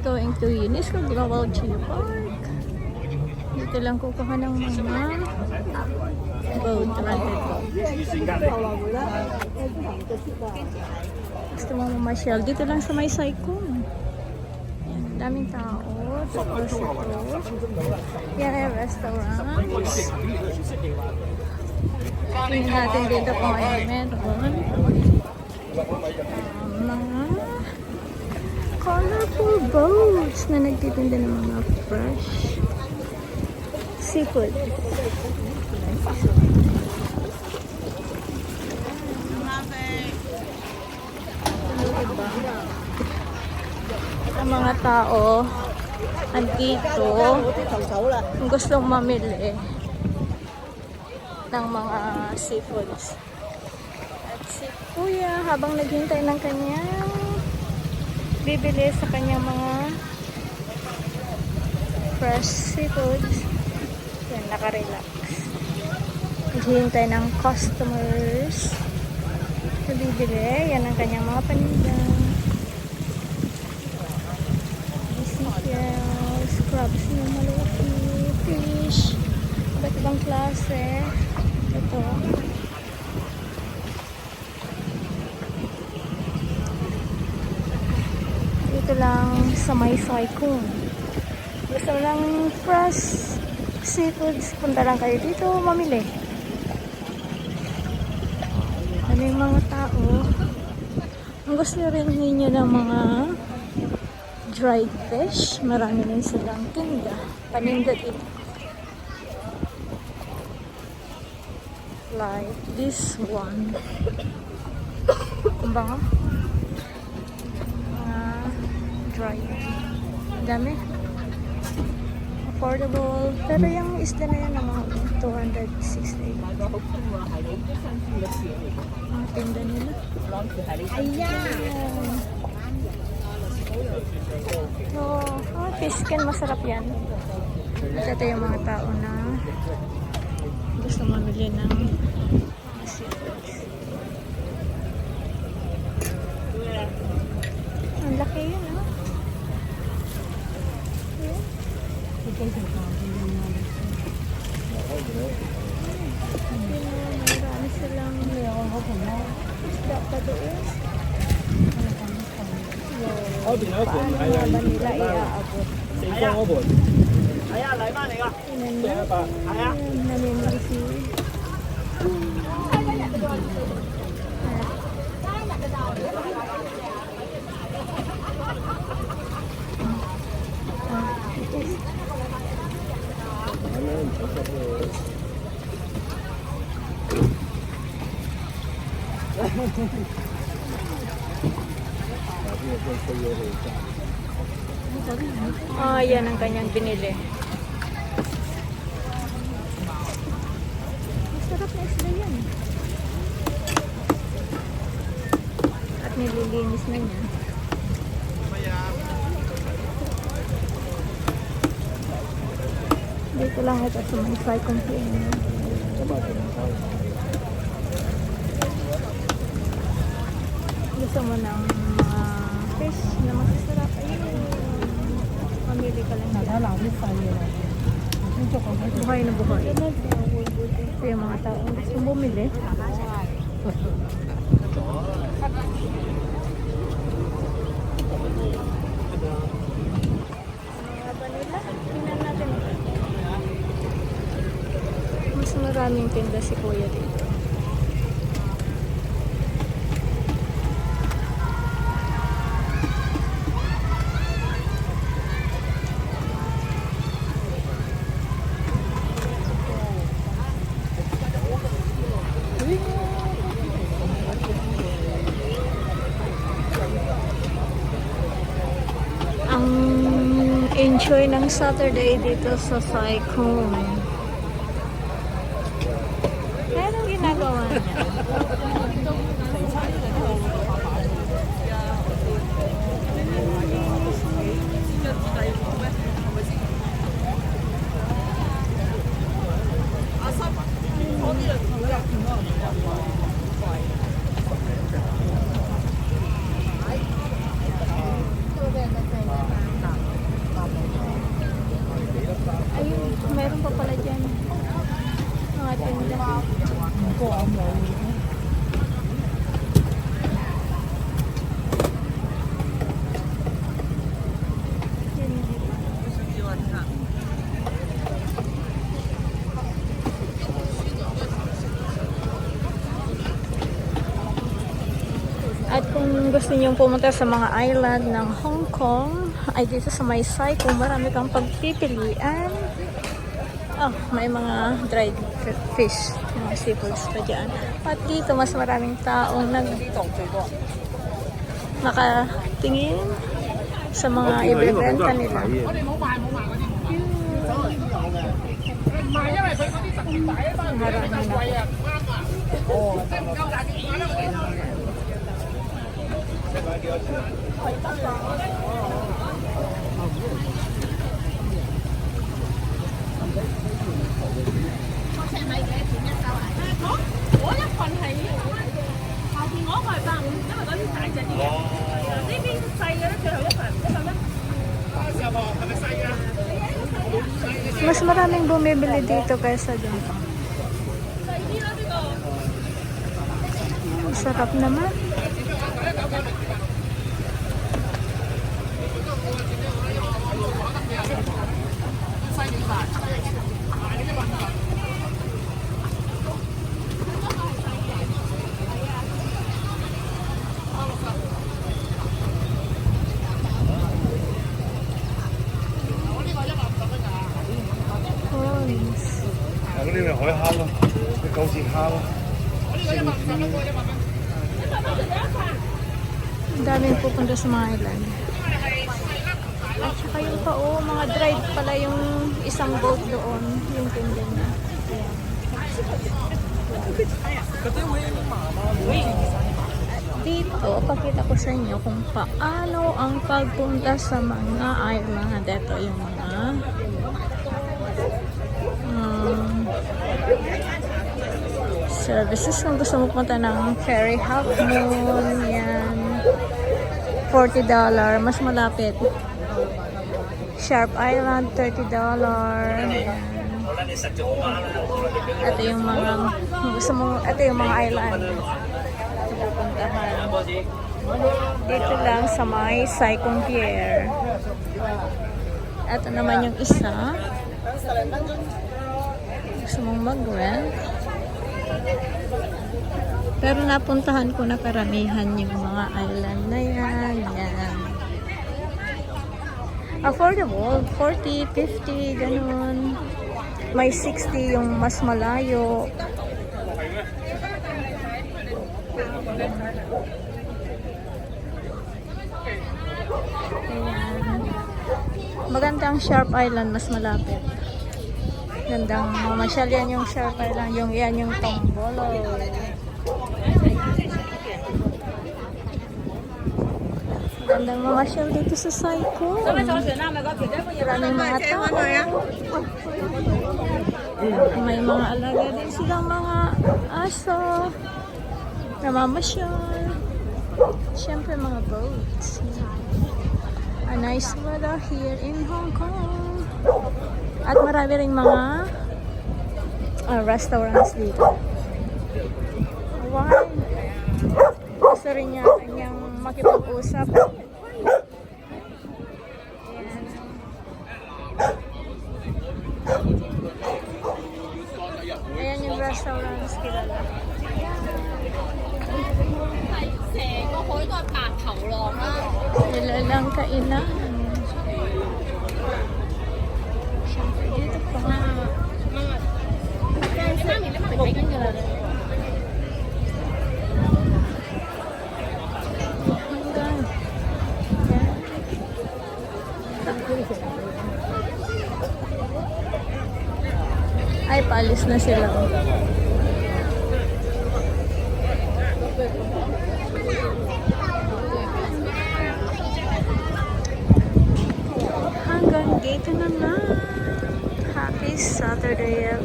going to UNESCO Global Geopark. Dito lang kukuha ng mga boat, rented boat. Gusto mo mamasyal? Dito lang sa may Saikong. Yan, daming tao. Tapos ito. Yan ay restaurants. Tingnan natin dito kung ano meron. Mga colorful boats na nagtitinda ng mga fresh seafood. Ang mga tao andito kung gustong mamili ng mga seafoods. At si Kuya habang naghintay ng kanyang bibili sa kanyang mga fresh seafoods, yan, nakarelax. Naghihintay ng customers na bibili. Yan ang kanyang mga paninda. Seashells, crabs na malaki, fish, iba't ibang klase. Ito. Dito lang sa may Saikong. Gusto lang fresh seafoods, punta lang kayo dito mamili. Ano yung mga tao? Ang gusto rin ninyo ng mga dried fish, marami rin silang tinda, paninda dito. Like this one. Ang bango. Mga dried. Dami. Affordable. Pero yung isda na yan naman 260. Ang tinda nila. Ayan. So, fish can masarap yan. At ito yung mga tao na gusto mamili ng seafoods. Ang laki yun, ha? Marami silang isda pa doon. Paano nga ba nila iaabot? Namimili si yan ang kanyang binili. Masarap na isda yan. At nililinis na niya. Dito lang ito sa mga Saikong Piano. Gusto mo ng mga fish na masasarap, ayun. Mamili ka lang dito. Buhay na buhay. Ito yung mga tao gusto bumili. Mga ba nila? Tingnan natin. Mas maraming tinda si Kuya dito. Ang enjoy ng Saturday dito sa Saikong. Anong ginagawa niya? gusto niyong pumunta sa mga island ng Hong Kong, ay dito sa may Sai kung marami kang pagpipilian. Oh, may mga dried fish, mga seafoods pa dyan. At dito, mas maraming taong nakatingin sa mga ibebenta nila. Marami na. Mas maraming bumibili dito kaysa doon. Sarap naman. Ang daming pupunta sa mga island. At saka yung mga dried pala yung isang boat doon. Yung tinda niya. Dito, pakita ko sa inyo kung paano ang pagpunta sa mga island. Ito yung mga services. Kung gusto mo punta ng Ferry Half Moon, yan. $40. Mas malapit. Sharp Island, $30. Yan. Ito yung mga gusto mo, ito yung mga island. Pupuntahan. Dito lang sa may Sai Kung Pier. Ito naman yung isa. Gusto mong mag-rent. Pero napuntahan ko na karamihan yung mga island na yan. Yan. Affordable. 40, 50, ganun. May 60 yung mas malayo. Ayan. Magandang Sharp Island, mas malapit. Gandang mamasyal yan yung Sharp Island. Yan yung Tombolo. Gandang mamasyal dito sa Saiko. Maraming mga tao. May mga alaga din silang mga aso. Namamasyal. Siyempre mga boats. A nice weather here in Hong Kong. At marami ring mga restaurants dito. Why? Gusto rin niya kanyang makipag-usap. Ayan yung restaurants kilala. Nilalang kainan. Siyempre dito pa. Ay, paalis na sila. Hanggang dito na lang. Happy Saturday,